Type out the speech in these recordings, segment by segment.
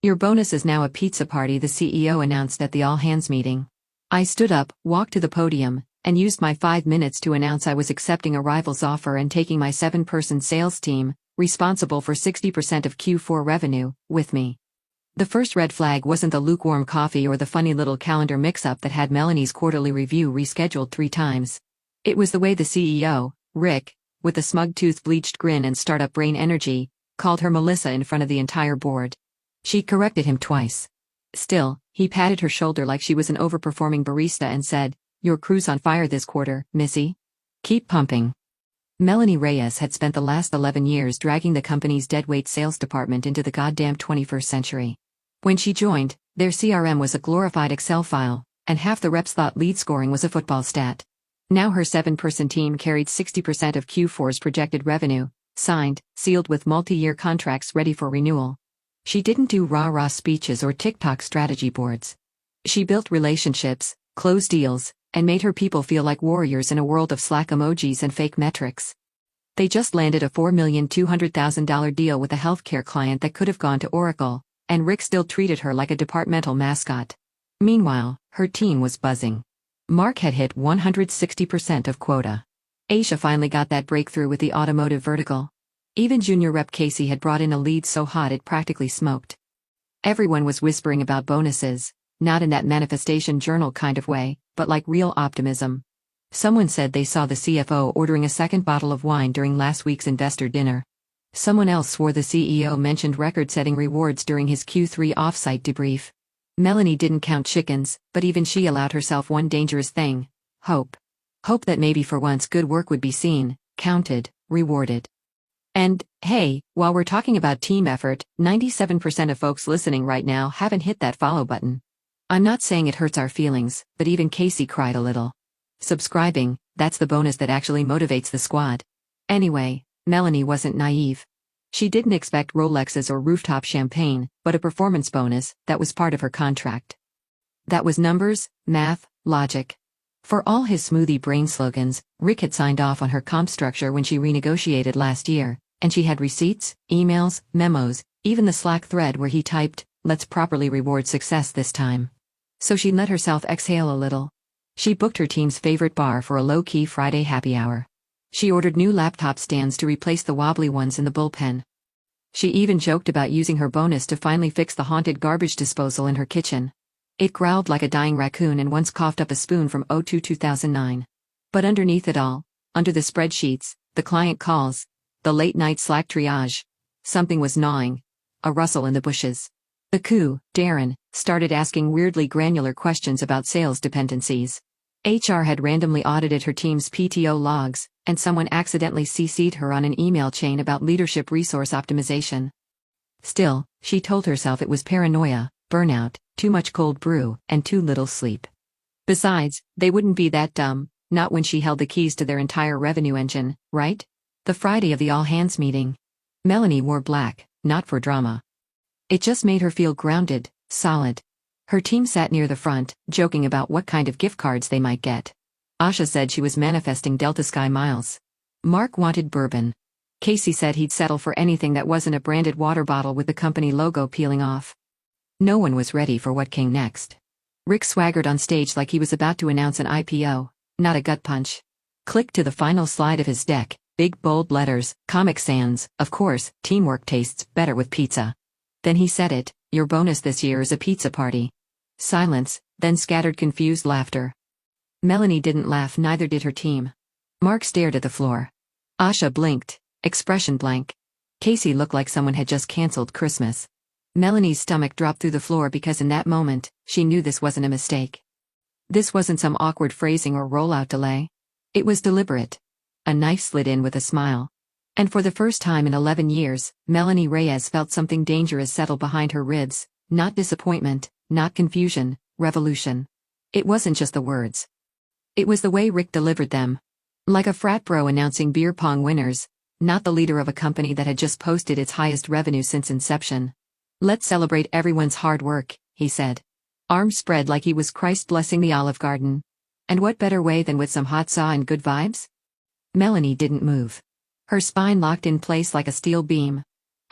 Your bonus is now a pizza party, the CEO announced at the all-hands meeting. I stood up, walked to the podium, and used my 5 minutes to announce I was accepting a rival's offer and taking my 7-person sales team, responsible for 60% of Q4 revenue, with me. The first red flag wasn't the lukewarm coffee or the funny little calendar mix-up that had Melanie's quarterly review rescheduled 3 times. It was the way the CEO, Rick, with a smug-toothed bleached grin and startup brain energy, called her Melissa in front of the entire board. She corrected him twice. Still, he patted her shoulder like she was an overperforming barista and said, "Your crew's on fire this quarter, Missy. Keep pumping." Melanie Reyes had spent the last 11 years dragging the company's deadweight sales department into the goddamn 21st century. When she joined, their CRM was a glorified Excel file, and half the reps thought lead scoring was a football stat. Now her 7-person team carried 60% of Q4's projected revenue, signed, sealed with multi-year contracts ready for renewal. She didn't do rah-rah speeches or TikTok strategy boards. She built relationships, closed deals, and made her people feel like warriors in a world of Slack emojis and fake metrics. They just landed a $4,200,000 deal with a healthcare client that could have gone to Oracle, and Rick still treated her like a departmental mascot. Meanwhile, her team was buzzing. Mark had hit 160% of quota. Aisha finally got that breakthrough with the automotive vertical. Even junior rep Casey had brought in a lead so hot it practically smoked. Everyone was whispering about bonuses, not in that manifestation journal kind of way, but like real optimism. Someone said they saw the CFO ordering a second bottle of wine during last week's investor dinner. Someone else swore the CEO mentioned record-setting rewards during his Q3 off-site debrief. Melanie didn't count chickens, but even she allowed herself one dangerous thing: hope. Hope that maybe for once good work would be seen, counted, rewarded. And, hey, while we're talking about team effort, 97% of folks listening right now haven't hit that follow button. I'm not saying it hurts our feelings, but even Casey cried a little. Subscribing, that's the bonus that actually motivates the squad. Anyway, Melanie wasn't naive. She didn't expect Rolexes or rooftop champagne, but a performance bonus that was part of her contract. That was numbers, math, logic. For all his smoothie brain slogans, Rick had signed off on her comp structure when she renegotiated last year, and she had receipts, emails, memos, even the Slack thread where he typed, "Let's properly reward success this time." So she let herself exhale a little. She booked her team's favorite bar for a low-key Friday happy hour. She ordered new laptop stands to replace the wobbly ones in the bullpen. She even joked about using her bonus to finally fix the haunted garbage disposal in her kitchen. It growled like a dying raccoon and once coughed up a spoon from 2009. But underneath it all, under the spreadsheets, the client calls, the late-night Slack triage, something was gnawing. A rustle in the bushes. The coup, Darren, started asking weirdly granular questions about sales dependencies. HR had randomly audited her team's PTO logs, and someone accidentally CC'd her on an email chain about leadership resource optimization. Still, she told herself it was paranoia, burnout, too much cold brew, and too little sleep. Besides, they wouldn't be that dumb, not when she held the keys to their entire revenue engine, right? The Friday of the all-hands meeting. Melanie wore black, not for drama. It just made her feel grounded, solid. Her team sat near the front, joking about what kind of gift cards they might get. Asha said she was manifesting Delta Sky miles. Mark wanted bourbon. Casey said he'd settle for anything that wasn't a branded water bottle with the company logo peeling off. No one was ready for what came next. Rick swaggered on stage like he was about to announce an IPO, not a gut punch. Clicked to the final slide of his deck, big bold letters, Comic Sans, of course, teamwork tastes better with pizza. Then he said it, "Your bonus this year is a pizza party." Silence, then scattered confused laughter. Melanie didn't laugh, neither did her team. Mark stared at the floor. Asha blinked, expression blank. Casey looked like someone had just canceled Christmas. Melanie's stomach dropped through the floor because in that moment, she knew this wasn't a mistake. This wasn't some awkward phrasing or rollout delay. It was deliberate. A knife slid in with a smile. And for the first time in 11 years, Melanie Reyes felt something dangerous settle behind her ribs, not disappointment, not confusion, revolution. It wasn't just the words. It was the way Rick delivered them. Like a frat bro announcing beer pong winners, not the leader of a company that had just posted its highest revenue since inception. "Let's celebrate everyone's hard work," he said. Arms spread like he was Christ blessing the Olive Garden. And what better way than with some hot saw and good vibes? Melanie didn't move. Her spine locked in place like a steel beam.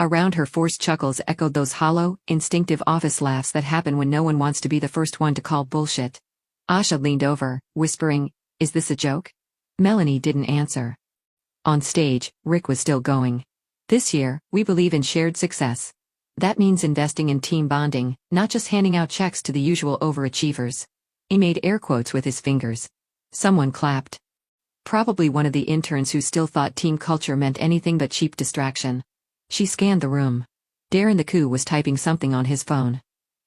Around her, forced chuckles echoed those hollow, instinctive office laughs that happen when no one wants to be the first one to call bullshit. Asha leaned over, whispering, "Is this a joke?" Melanie didn't answer. On stage, Rick was still going. "This year, we believe in shared success. That means investing in team bonding, not just handing out checks to the usual overachievers." He made air quotes with his fingers. Someone clapped. Probably one of the interns who still thought team culture meant anything but cheap distraction. She scanned the room. Darren the Coup was typing something on his phone.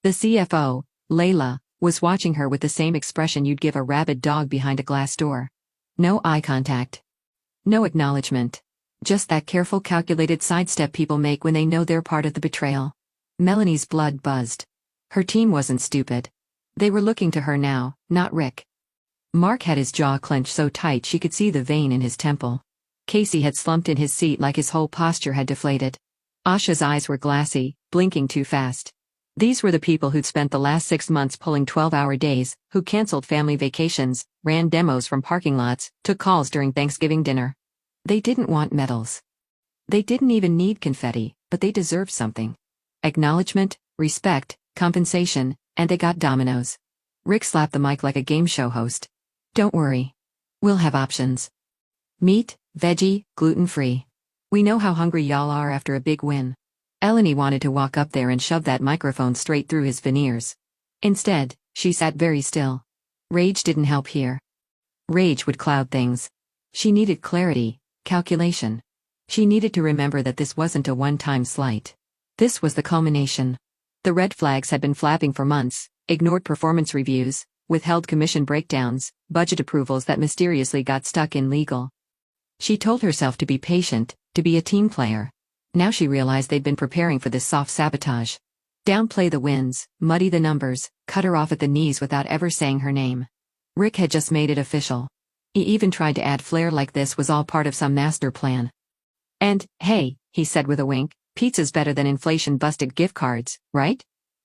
The CFO, Layla, was watching her with the same expression you'd give a rabid dog behind a glass door. No eye contact. No acknowledgement. Just that careful, calculated sidestep people make when they know they're part of the betrayal. Melanie's blood buzzed. Her team wasn't stupid. They were looking to her now, not Rick. Mark had his jaw clenched so tight she could see the vein in his temple. Casey had slumped in his seat like his whole posture had deflated. Asha's eyes were glassy, blinking too fast. These were the people who'd spent the last 6 months pulling 12-hour days, who canceled family vacations, ran demos from parking lots, took calls during Thanksgiving dinner. They didn't want medals. They didn't even need confetti, but they deserved something. Acknowledgement, respect, compensation, and they got dominoes. Rick slapped the mic like a game show host. "Don't worry. We'll have options. Meat, veggie, gluten-free. We know how hungry y'all are after a big win." Eleni wanted to walk up there and shove that microphone straight through his veneers. Instead, she sat very still. Rage didn't help here. Rage would cloud things. She needed clarity, calculation. She needed to remember that this wasn't a one-time slight. This was the culmination. The red flags had been flapping for months: ignored performance reviews, withheld commission breakdowns, budget approvals that mysteriously got stuck in legal. She told herself to be patient, to be a team player. Now she realized they'd been preparing for this soft sabotage. Downplay the wins, muddy the numbers, cut her off at the knees without ever saying her name. Rick had just made it official. He even tried to add flair like this was all part of some master plan. "And, hey," he said with a wink, "pizza's better than inflation-busted gift cards, right?"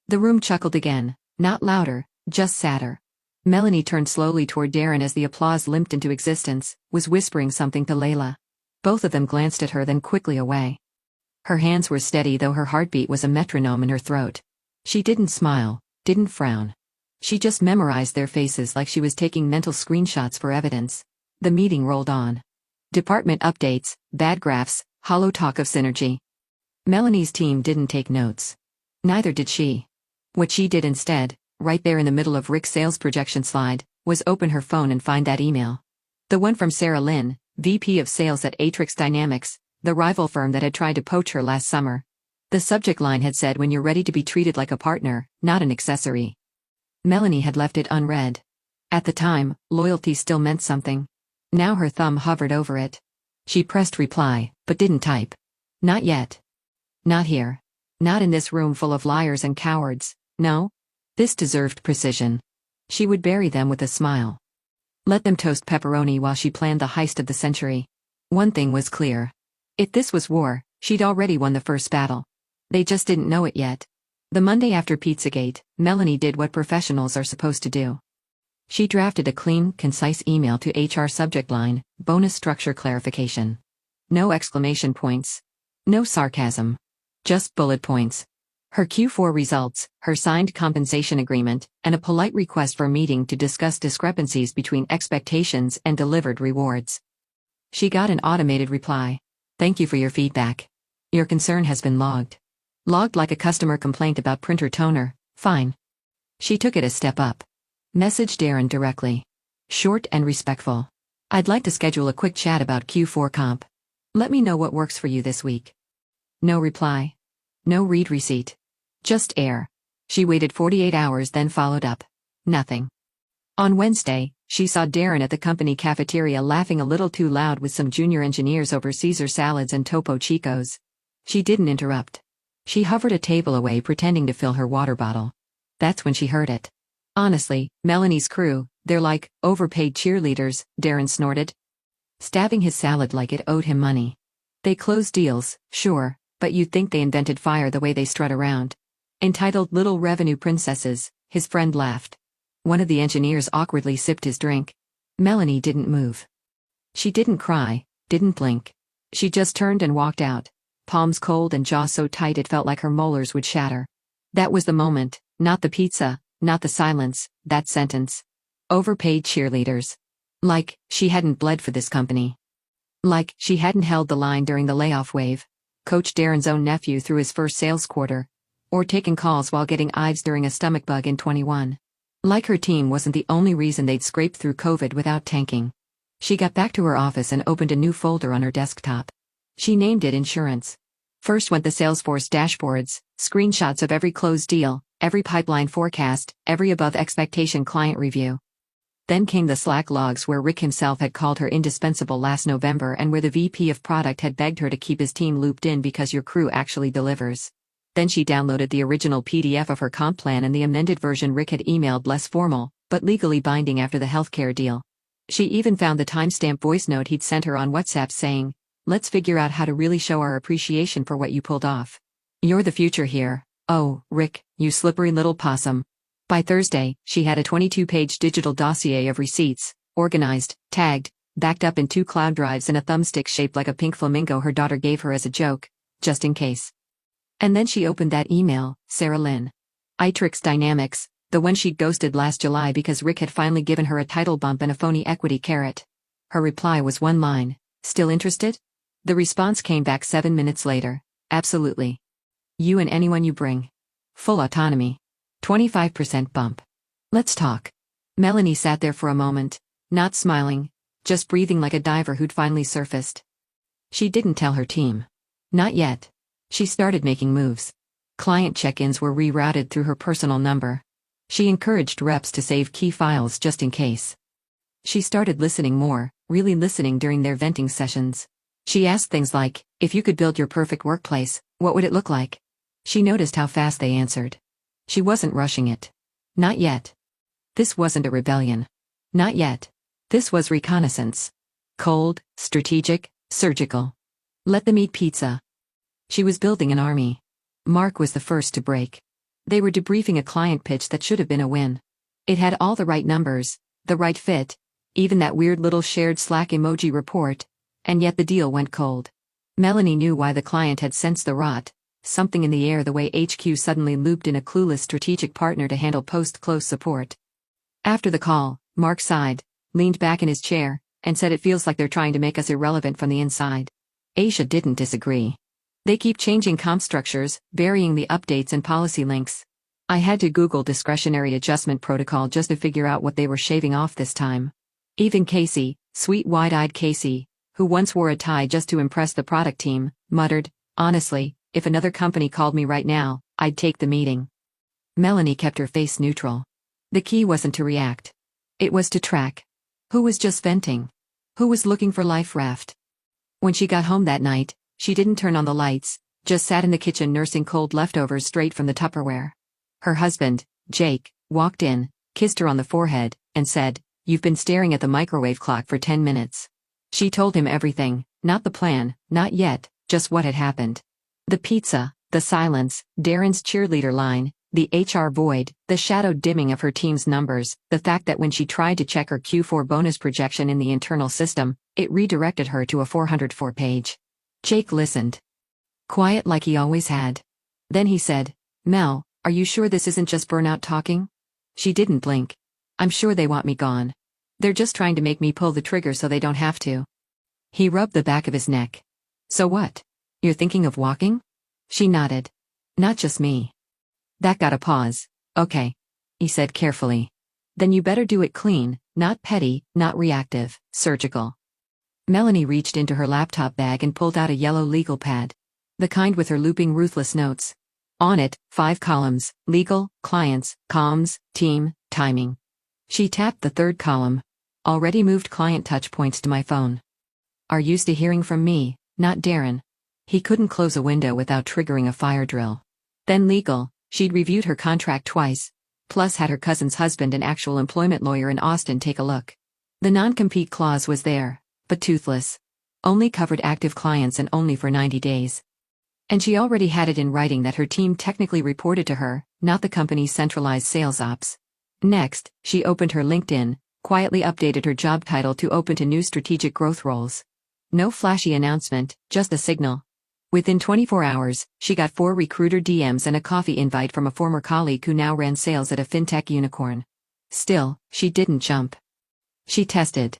The room chuckled again, not louder, just sadder. Melanie turned slowly toward Darren as the applause limped into existence, was whispering something to Layla. Both of them glanced at her, then quickly away. Her hands were steady, though her heartbeat was a metronome in her throat. She didn't smile, didn't frown. She just memorized their faces like she was taking mental screenshots for evidence. The meeting rolled on. Department updates, bad graphs, hollow talk of synergy. Melanie's team didn't take notes. Neither did she. What she did instead, right there in the middle of Rick's sales projection slide, was open her phone and find that email. The one from Sarah Lynn, VP of Sales at Atrix Dynamics, the rival firm that had tried to poach her last summer. The subject line had said, "When you're ready to be treated like a partner, not an accessory." Melanie had left it unread. At the time, loyalty still meant something. Now her thumb hovered over it. She pressed reply, but didn't type. Not yet. Not here. Not in this room full of liars and cowards, no. This deserved precision. She would bury them with a smile. Let them toast pepperoni while she planned the heist of the century. One thing was clear. If this was war, she'd already won the first battle. They just didn't know it yet. The Monday after Pizzagate, Melanie did what professionals are supposed to do. She drafted a clean, concise email to HR subject line, bonus structure clarification. No exclamation points. No sarcasm. Just bullet points. Her Q4 results, her signed compensation agreement, and a polite request for a meeting to discuss discrepancies between expectations and delivered rewards. She got an automated reply. "Thank you for your feedback. Your concern has been logged." Logged like a customer complaint about printer toner, fine. She took it a step up. Message Darren directly. Short and respectful. "I'd like to schedule a quick chat about Q4 comp. Let me know what works for you this week." No reply. No read receipt. Just air. She waited 48 hours, then followed up. Nothing. On Wednesday, she saw Darren at the company cafeteria laughing a little too loud with some junior engineers over Caesar salads and Topo Chicos. She didn't interrupt. She hovered a table away, pretending to fill her water bottle. That's when she heard it. "Honestly, Melanie's crew, they're like overpaid cheerleaders," Darren snorted, stabbing his salad like it owed him money. "They close deals, sure, but you'd think they invented fire the way they strut around. Entitled little revenue princesses," his friend laughed. One of the engineers awkwardly sipped his drink. Melanie didn't move. She didn't cry, didn't blink. She just turned and walked out. palms cold and jaw so tight it felt like her molars would shatter. That was the moment, not the pizza, not the silence, that sentence. Overpaid cheerleaders. Like, she hadn't bled for this company. Like, she hadn't held the line during the layoff wave, coached Darren's own nephew through his first sales quarter, or taken calls while getting ives during a stomach bug in 21. Like her team wasn't the only reason they'd scraped through COVID without tanking. She got back to her office and opened a new folder on her desktop. She named it Insurance. First went the Salesforce dashboards, screenshots of every closed deal, every pipeline forecast, every above expectation client review. Then came the Slack logs where Rick himself had called her indispensable last November and where the VP of product had begged her to keep his team looped in because your crew actually delivers. Then she downloaded the original PDF of her comp plan and the amended version Rick had emailed, less formal, but legally binding after the healthcare deal. She even found the timestamp voice note he'd sent her on WhatsApp saying, "Let's figure out how to really show our appreciation for what you pulled off. You're the future here. Oh, Rick, you slippery little possum." By Thursday, she had a 22-page digital dossier of receipts, organized, tagged, backed up in 2 cloud drives and a thumbstick shaped like a pink flamingo her daughter gave her as a joke, just in case. And then she opened that email, Sarah Lynn. Itrix Dynamics, the one she'd ghosted last July because Rick had finally given her a title bump and a phony equity carrot. Her reply was one line, "Still interested?" The response came back 7 minutes later, "Absolutely. You and anyone you bring. Full autonomy. 25% bump. Let's talk." Melanie sat there for a moment, not smiling, just breathing like a diver who'd finally surfaced. She didn't tell her team. Not yet. She started making moves. Client check-ins were rerouted through her personal number. She encouraged reps to save key files just in case. She started listening more, really listening during their venting sessions. She asked things like, "If you could build your perfect workplace, what would it look like?" She noticed how fast they answered. She wasn't rushing it. Not yet. This wasn't a rebellion. Not yet. This was reconnaissance. Cold, strategic, surgical. Let them eat pizza. She was building an army. Mark was the first to break. They were debriefing a client pitch that should have been a win. It had all the right numbers, the right fit, even that weird little shared Slack emoji report, and yet the deal went cold. Melanie knew why the client had sensed the rot, something in the air, the way HQ suddenly looped in a clueless strategic partner to handle post-close support. After the call, Mark sighed, leaned back in his chair, and said, "It feels like they're trying to make us irrelevant from the inside." Aisha didn't disagree. "They keep changing comp structures, burying the updates and policy links. I had to Google discretionary adjustment protocol just to figure out what they were shaving off this time." Even Casey, sweet wide-eyed Casey, who once wore a tie just to impress the product team, muttered, "Honestly, if another company called me right now, I'd take the meeting." Melanie kept her face neutral. The key wasn't to react. It was to track. Who was just venting? Who was looking for life raft? When she got home that night, she didn't turn on the lights, just sat in the kitchen nursing cold leftovers straight from the Tupperware. Her husband, Jake, walked in, kissed her on the forehead, and said, "You've been staring at the microwave clock for 10 minutes. She told him everything, not the plan, not yet, just what had happened. The pizza, the silence, Darren's cheerleader line, the HR void, the shadowed dimming of her team's numbers, the fact that when she tried to check her Q4 bonus projection in the internal system, it redirected her to a 404-page. Jake listened. Quiet like he always had. Then he said, "Mel, are you sure this isn't just burnout talking?" She didn't blink. "I'm sure they want me gone. They're just trying to make me pull the trigger so they don't have to." He rubbed the back of his neck. "So what? You're thinking of walking?" She nodded. "Not just me." That got a pause. "Okay," he said carefully. "Then you better do it clean, not petty, not reactive, surgical." Melanie reached into her laptop bag and pulled out a yellow legal pad. The kind with her looping ruthless notes. On it, 5 columns: legal, clients, comms, team, timing. She tapped the 3rd column. Already moved client touch points to my phone. Are used to hearing from me, not Darren. He couldn't close a window without triggering a fire drill. Then legal, she'd reviewed her contract twice, plus had her cousin's husband, an actual employment lawyer in Austin, take a look. The non-compete clause was there, but toothless. Only covered active clients and only for 90 days. And she already had it in writing that her team technically reported to her, not the company's centralized sales ops. Next, she opened her LinkedIn, quietly updated her job title to open to new strategic growth roles. No flashy announcement, just a signal. Within 24 hours, she got 4 recruiter DMs and a coffee invite from a former colleague who now ran sales at a fintech unicorn. Still, she didn't jump. She tested.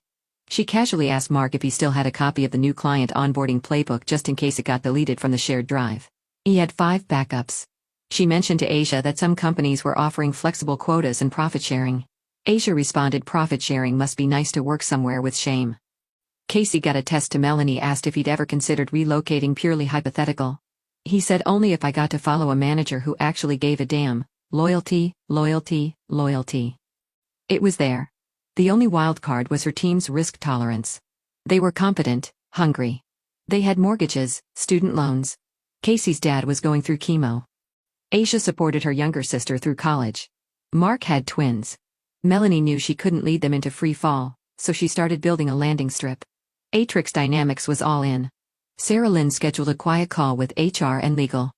She casually asked Mark if he still had a copy of the new client onboarding playbook just in case it got deleted from the shared drive. He had 5 backups. She mentioned to Asia that some companies were offering flexible quotas and profit sharing. Asia responded, profit sharing must be nice to work somewhere with shame. Casey got a test to Melanie, asked if he'd ever considered relocating, purely hypothetical. He said, only if I got to follow a manager who actually gave a damn. Loyalty, loyalty, loyalty. It was there. The only wild card was her team's risk tolerance. They were competent, hungry. They had mortgages, student loans. Casey's dad was going through chemo. Asia supported her younger sister through college. Mark had twins. Melanie knew she couldn't lead them into free fall, so she started building a landing strip. Atrix Dynamics was all in. Sarah Lynn scheduled a quiet call with HR and legal.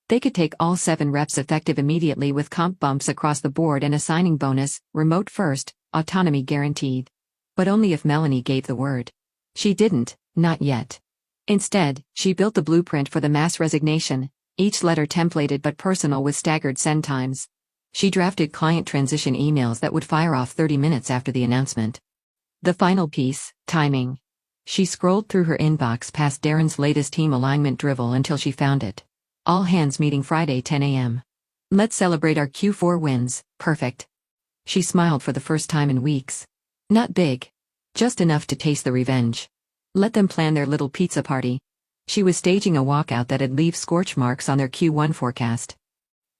They could take all 7 reps effective immediately with comp bumps across the board and a signing bonus, remote first, autonomy guaranteed. But only if Melanie gave the word. She didn't, not yet. Instead, she built the blueprint for the mass resignation, each letter templated but personal with staggered send times. She drafted client transition emails that would fire off 30 minutes after the announcement. The final piece, timing. She scrolled through her inbox past Darren's latest team alignment drivel until she found it. All hands meeting Friday 10 a.m. Let's celebrate our Q4 wins, perfect. She smiled for the first time in weeks. Not big. Just enough to taste the revenge. Let them plan their little pizza party. She was staging a walkout that'd leave scorch marks on their Q1 forecast.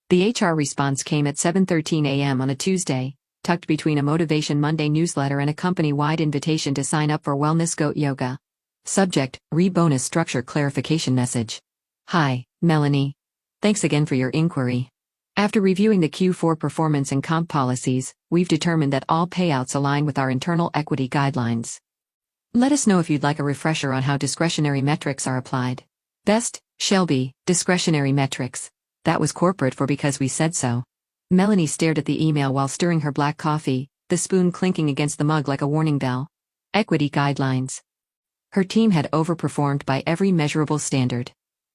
The HR response came at 7:13 a.m. on a Tuesday, tucked between a Motivation Monday newsletter and a company-wide invitation to sign up for Wellness Goat Yoga. Subject, re-bonus structure clarification message. Hi, Melanie. Thanks again for your inquiry. After reviewing the Q4 performance and comp policies, we've determined that all payouts align with our internal equity guidelines. Let us know if you'd like a refresher on how discretionary metrics are applied. Best, Shelby, discretionary metrics. That was corporate for because we said so. Melanie stared at the email while stirring her black coffee, the spoon clinking against the mug like a warning bell. Equity guidelines. Her team had overperformed by every measurable standard.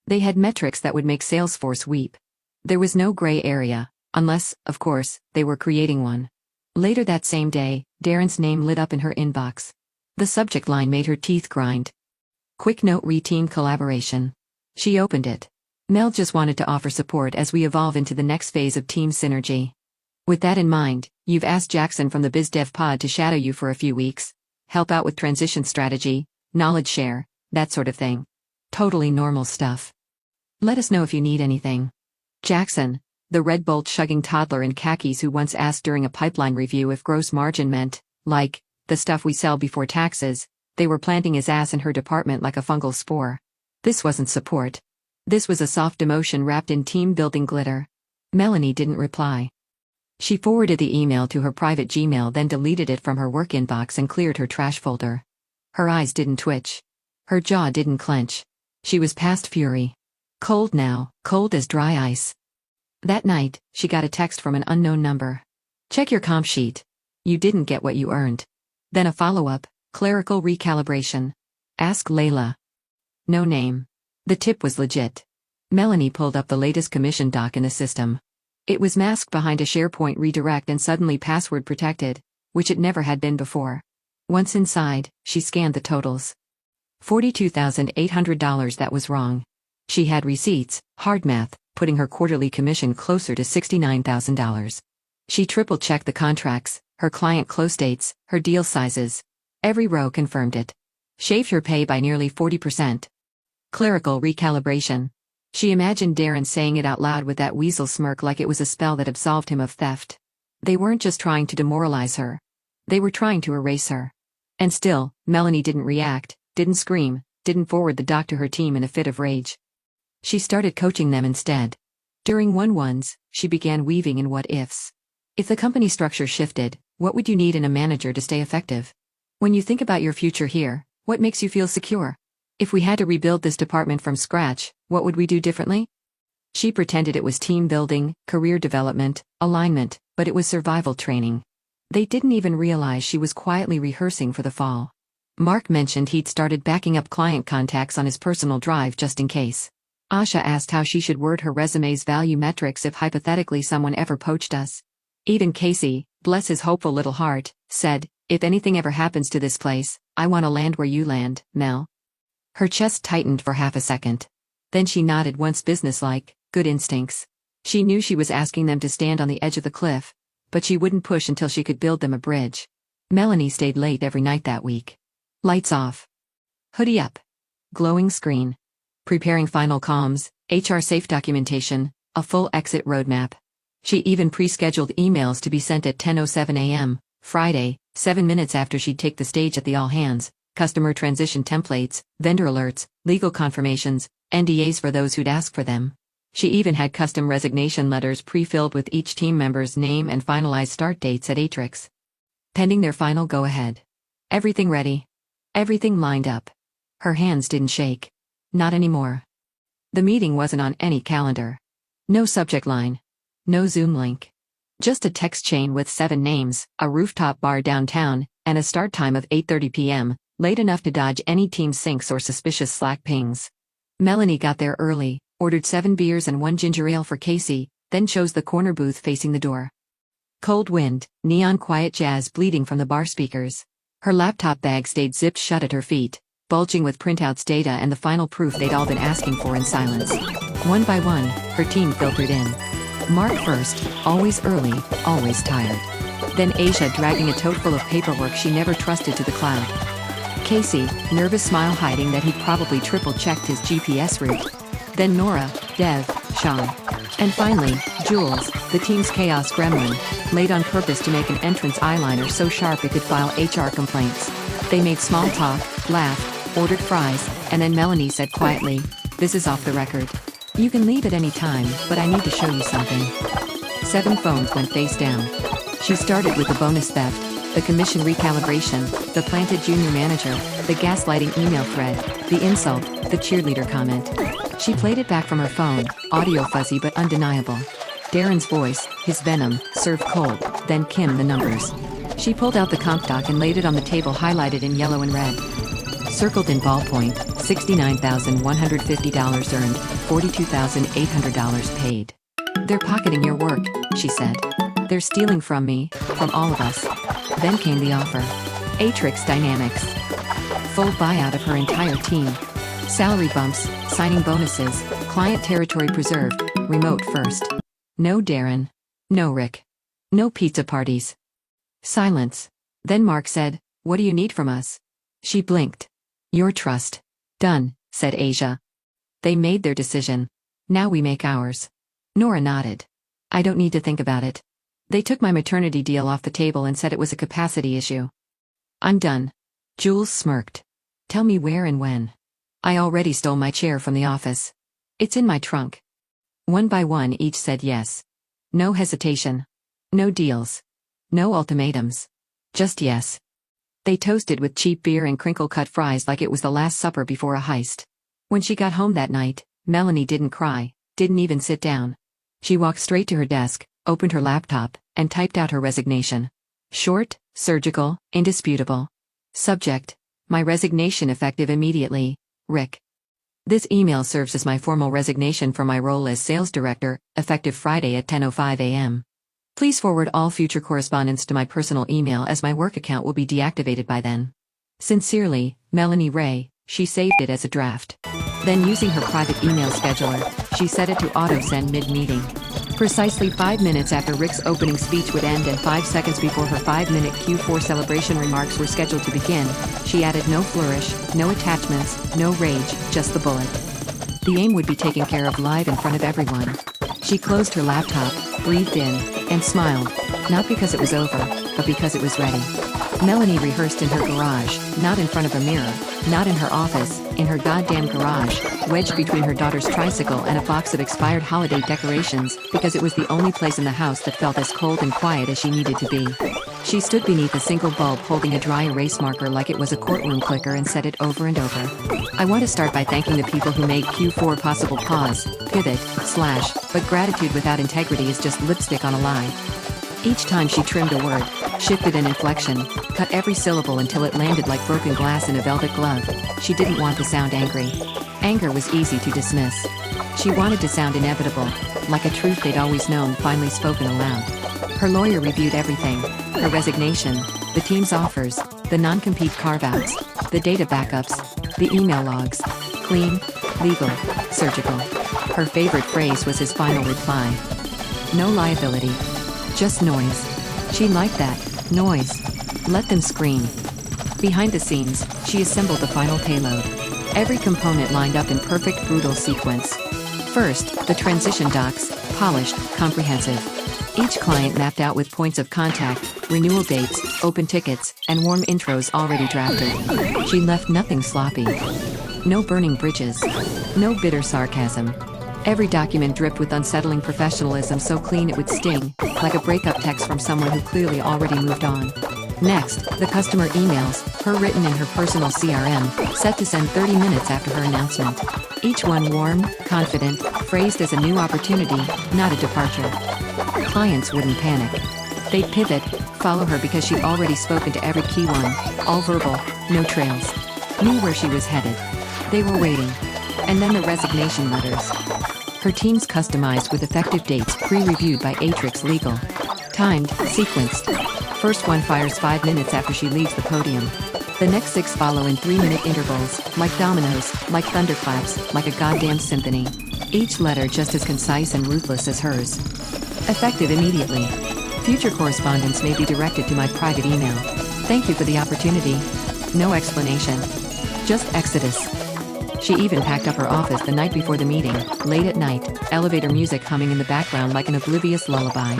They had metrics that would make Salesforce weep. There was no gray area, unless, of course, they were creating one. Later that same day, Darren's name lit up in her inbox. The subject line made her teeth grind. Quick note, re-team collaboration. She opened it. Mel just wanted to offer support as we evolve into the next phase of team synergy. With that in mind, you've asked Jackson from the BizDev Pod to shadow you for a few weeks, help out with transition strategy, knowledge share, that sort of thing. Totally normal stuff. Let us know if you need anything. Jackson, the Red Bull chugging toddler in khakis who once asked during a pipeline review if gross margin meant, like, the stuff we sell before taxes. They were planting his ass in her department like a fungal spore. This wasn't support. This was a soft demotion wrapped in team-building glitter. Melanie didn't reply. She forwarded the email to her private Gmail, then deleted it from her work inbox and cleared her trash folder. Her eyes didn't twitch. Her jaw didn't clench. She was past fury. Cold now, cold as dry ice. That night, she got a text from an unknown number. Check your comp sheet. You didn't get what you earned. Then a follow-up, clerical recalibration. Ask Layla. No name. The tip was legit. Melanie pulled up the latest commission doc in the system. It was masked behind a SharePoint redirect and suddenly password protected, which it never had been before. Once inside, she scanned the totals. $42,800, that was wrong. She had receipts, hard math, putting her quarterly commission closer to $69,000. She triple-checked the contracts, her client close dates, her deal sizes. Every row confirmed it. Shaved her pay by nearly 40%. Clerical recalibration. She imagined Darren saying it out loud with that weasel smirk like it was a spell that absolved him of theft. They weren't just trying to demoralize her. They were trying to erase her. And still, Melanie didn't react, didn't scream, didn't forward the doc to her team in a fit of rage. She started coaching them instead. During one-ones, she began weaving in what-ifs. If the company structure shifted, what would you need in a manager to stay effective? When you think about your future here, what makes you feel secure? If we had to rebuild this department from scratch, what would we do differently? She pretended it was team building, career development, alignment, but it was survival training. They didn't even realize she was quietly rehearsing for the fall. Mark mentioned he'd started backing up client contacts on his personal drive just in case. Asha asked how she should word her resume's value metrics if hypothetically someone ever poached us. Even Casey, bless his hopeful little heart, said, "If anything ever happens to this place, I want to land where you land, Mel." Her chest tightened for half a second. Then she nodded once businesslike, good instincts. She knew she was asking them to stand on the edge of the cliff, but she wouldn't push until she could build them a bridge. Melanie stayed late every night that week. Lights off. Hoodie up. Glowing screen. Preparing final comms, HR safe documentation, a full exit roadmap. She even pre-scheduled emails to be sent at 10:07 a.m., Friday, 7 minutes after she'd take the stage at the all hands, customer transition templates, vendor alerts, legal confirmations, NDAs for those who'd ask for them. She even had custom resignation letters pre-filled with each team member's name and finalized start dates at Atrix. Pending their final go-ahead. Everything ready. Everything lined up. Her hands didn't shake. Not anymore. The meeting wasn't on any calendar. No subject line. No Zoom link. Just a text chain with 7 names, a rooftop bar downtown, and a start time of 8:30 p.m., late enough to dodge any team syncs or suspicious Slack pings. Melanie got there early, ordered 7 beers and 1 ginger ale for Casey, then chose the corner booth facing the door. Cold wind, neon quiet jazz bleeding from the bar speakers. Her laptop bag stayed zipped shut at her feet, bulging with printouts, data, and the final proof they'd all been asking for in silence. One by one, her team filtered in. Mark first, always early, always tired. Then Asia dragging a tote full of paperwork she never trusted to the cloud. Casey, nervous smile hiding that he'd probably triple-checked his GPS route. Then Nora, Dev, Sean. And finally, Jules, the team's chaos gremlin, late on purpose to make an entrance eyeliner so sharp it could file HR complaints. They made small talk, laughed, ordered fries, and then Melanie said quietly, "This is off the record. You can leave at any time, but I need to show you something." 7 phones went face down. She started with the bonus theft, the commission recalibration, the planted junior manager, the gaslighting email thread, the insult, the cheerleader comment. She played it back from her phone, audio fuzzy but undeniable. Darren's voice, his venom, served cold, then Kim the numbers. She pulled out the comp doc and laid it on the table highlighted in yellow and red. Circled in ballpoint, $69,150 earned, $42,800 paid. "They're pocketing your work," she said. "They're stealing from me, from all of us." Then came the offer. Atrix Dynamics. Full buyout of her entire team. Salary bumps, signing bonuses, client territory preserved, remote first. No Darren. No Rick. No pizza parties. Silence. Then Mark said, "What do you need from us?" She blinked. "Your trust." "Done," said Asia. They made their decision. Now we make ours. Nora nodded. "I don't need to think about it. They took my maternity deal off the table and said it was a capacity issue. I'm done." Jules smirked. "Tell me where and when." "I already stole my chair from the office. It's in my trunk." One by one each said yes. No hesitation. No deals. No ultimatums. Just yes. They toasted with cheap beer and crinkle-cut fries like it was the last supper before a heist. When she got home that night, Melanie didn't cry, didn't even sit down. She walked straight to her desk, opened her laptop, and typed out her resignation. Short, surgical, indisputable. Subject: my resignation effective immediately, Rick. This email serves as my formal resignation from my role as sales director, effective Friday at 10:05 a.m. Please forward all future correspondence to my personal email as my work account will be deactivated by then. Sincerely, Melanie Ray. She saved it as a draft. Then using her private email scheduler, she set it to auto-send mid-meeting. Precisely 5 minutes after Rick's opening speech would end and 5 seconds before her 5-minute Q4 celebration remarks were scheduled to begin, she added no flourish, no attachments, no rage, just the bullet. The aim would be taken care of live in front of everyone. She closed her laptop, breathed in, and smiled, not because it was over, but because it was ready. Melanie rehearsed in her garage, not in front of a mirror, not in her office, in her goddamn garage, wedged between her daughter's tricycle and a box of expired holiday decorations, because it was the only place in the house that felt as cold and quiet as she needed to be. She stood beneath a single bulb holding a dry erase marker like it was a courtroom clicker and said it over and over. "I want to start by thanking the people who made Q4 possible. Pause, pivot, slash, but gratitude without integrity is just lipstick on a lie." Each time she trimmed a word, shifted an inflection, cut every syllable until it landed like broken glass in a velvet glove. She didn't want to sound angry. Anger was easy to dismiss. She wanted to sound inevitable, like a truth they'd always known finally spoken aloud. Her lawyer reviewed everything: her resignation, the team's offers, the non-compete carve-outs, the data backups, the email logs. Clean, legal, surgical. Her favorite phrase was his final reply. No liability. Just noise. She liked that. Noise. Let them scream. Behind the scenes, she assembled the final payload. Every component lined up in perfect brutal sequence. First, the transition docs, polished, comprehensive. Each client mapped out with points of contact, renewal dates, open tickets, and warm intros already drafted. She left nothing sloppy. No burning bridges. No bitter sarcasm. Every document dripped with unsettling professionalism, so clean it would sting, like a breakup text from someone who clearly already moved on. Next, the customer emails, her written in her personal CRM, set to send 30 minutes after her announcement. Each one warm, confident, phrased as a new opportunity, not a departure. Clients wouldn't panic. They'd pivot, follow her because she'd already spoken to every key one, all verbal, no trails. Knew where she was headed. They were waiting. And then the resignation letters. Her team's customized with effective dates pre-reviewed by Atrix Legal. Timed, sequenced. First one fires 5 minutes after she leaves the podium. The next 6 follow in 3-minute intervals, like dominoes, like thunderclaps, like a goddamn symphony. Each letter just as concise and ruthless as hers. Effective immediately. Future correspondence may be directed to my private email. Thank you for the opportunity. No explanation. Just exodus. She even packed up her office the night before the meeting, late at night, elevator music humming in the background like an oblivious lullaby.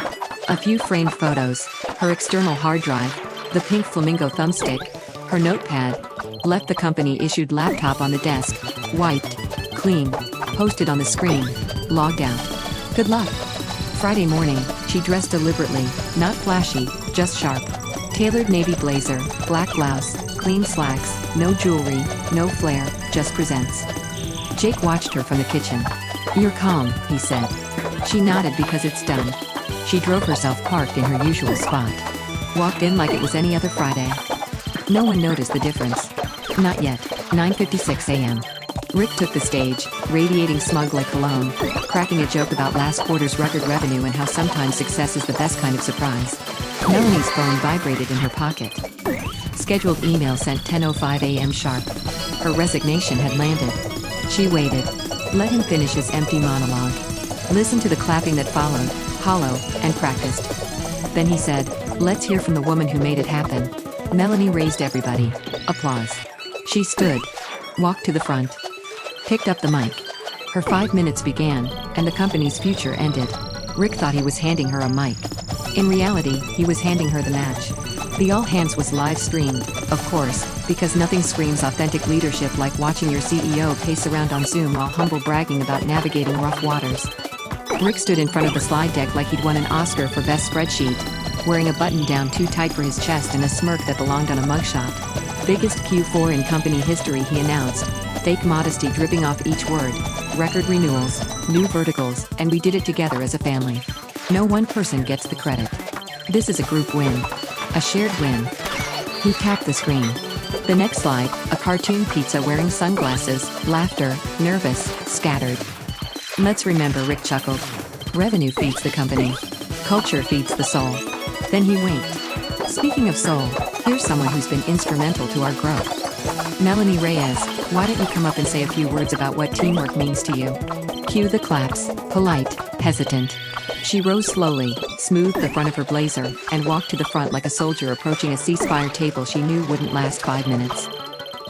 A few framed photos, her external hard drive, the pink flamingo thumbstick, her notepad, left the company-issued laptop on the desk, wiped, clean, posted on the screen, logged out. Good luck. Friday morning, she dressed deliberately, not flashy, just sharp. Tailored navy blazer, black blouse, clean slacks, no jewelry, no flair, just presents. Jake watched her from the kitchen. You're calm, he said. She nodded because it's done. She drove herself parked in her usual spot. Walked in like it was any other Friday. No one noticed the difference. Not yet. 9:56 a.m. Rick took the stage, radiating smug like cologne, cracking a joke about last quarter's record revenue and how sometimes success is the best kind of surprise. Melanie's phone vibrated in her pocket. Scheduled email sent 10:05 a.m. sharp. Her resignation had landed. She waited. Let him finish his empty monologue. Listened to the clapping that followed, hollow, and practiced. Then he said, "Let's hear from the woman who made it happen." Melanie raised everybody. Applause. She stood. Walked to the front. Picked up the mic. Her 5 minutes began, and the company's future ended. Rick thought he was handing her a mic. In reality, he was handing her the match. The All Hands was live-streamed, of course, because nothing screams authentic leadership like watching your CEO pace around on Zoom while humble bragging about navigating rough waters. Rick stood in front of the slide deck like he'd won an Oscar for Best Spreadsheet, wearing a button down too tight for his chest and a smirk that belonged on a mugshot. Biggest Q4 in company history, he announced, fake modesty dripping off each word, record renewals, new verticals, and we did it together as a family. No one person gets the credit. This is a group win. A shared win. He tapped the screen. The next slide, a cartoon pizza wearing sunglasses, laughter, nervous, scattered. Let's remember, Rick chuckled. Revenue feeds the company. Culture feeds the soul. Then he winked. Speaking of soul, here's someone who's been instrumental to our growth. Melanie Reyes, why don't you come up and say a few words about what teamwork means to you? Cue the claps, polite, hesitant. She rose slowly, smoothed the front of her blazer, and walked to the front like a soldier approaching a ceasefire table she knew wouldn't last 5 minutes.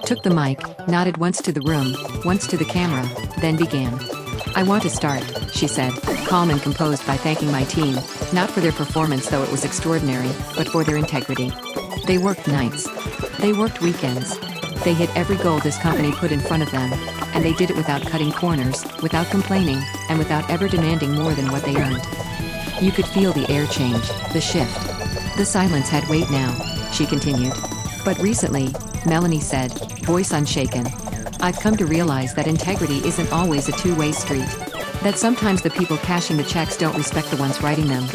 Took the mic, nodded once to the room, once to the camera, then began. I want to start, she said, calm and composed, by thanking my team, not for their performance though it was extraordinary, but for their integrity. They worked nights. They worked weekends. They hit every goal this company put in front of them, and they did it without cutting corners, without complaining, and without ever demanding more than what they earned. You could feel the air change, the shift. The silence had weight now, she continued. But recently, Melanie said, voice unshaken, I've come to realize that integrity isn't always a two-way street. That sometimes the people cashing the checks don't respect the ones writing them.